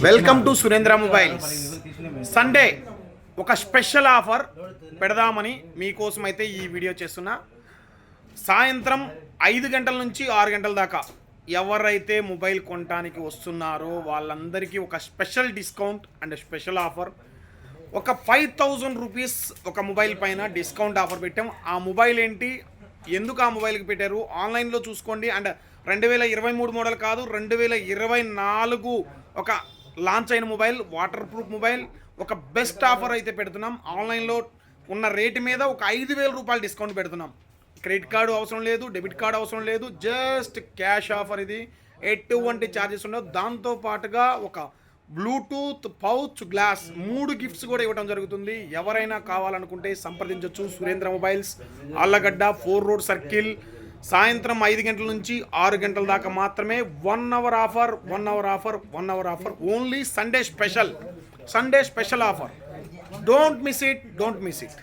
Welcome to Surendra mobiles. Sunday ఒక special offer పెడదామని మీకోసం అయితే ఈ వీడియో చేస్తున్నా. సాయంత్రం 5 గంటల నుంచి 6 గంటల దాకా ఎవరైతే మొబైల్ కొనడానికి వస్తున్నారో వాళ్ళందరికీ ఒక special discount and special offer. ఒక 5000 రూపీస్ ఒక మొబైల్ పైన డిస్కౌంట్ ఆఫర్ పెట్టాం. ఆ మొబైల్ ఏంటి, ఎందుకు ఆ మొబైల్కి పెట్టారు, ఆన్లైన్లో చూసుకోండి. అండ్ 2023 మోడల్ కాదు, 2024 ఒక లాంచ్ అయిన మొబైల్, వాటర్ ప్రూఫ్ మొబైల్. ఒక బెస్ట్ ఆఫర్ అయితే పెడుతున్నాం. ఆన్లైన్లో ఉన్న రేటు మీద ఒక 5000 రూపాయలు డిస్కౌంట్ పెడుతున్నాం. క్రెడిట్ కార్డు అవసరం లేదు, డెబిట్ కార్డు అవసరం లేదు, జస్ట్ క్యాష్ ఆఫర్. ఇది ఎటువంటి ఛార్జెస్ ఉండవు. దాంతోపాటుగా ఒక బ్లూటూత్ పౌచ్ గ్లాస్ 3 గిఫ్ట్స్ కూడా ఇవ్వడం జరుగుతుంది. ఎవరైనా కావాలనుకుంటే సంప్రదించవచ్చు. Surendra mobiles, Allagadda 4 road circle. సాయంత్రం 5 గంటల నుంచి 6 గంటల దాకా మాత్రమే. 1 hour offer, 1 hour offer, 1 hour offer. Only Sunday special offer. Don't miss it.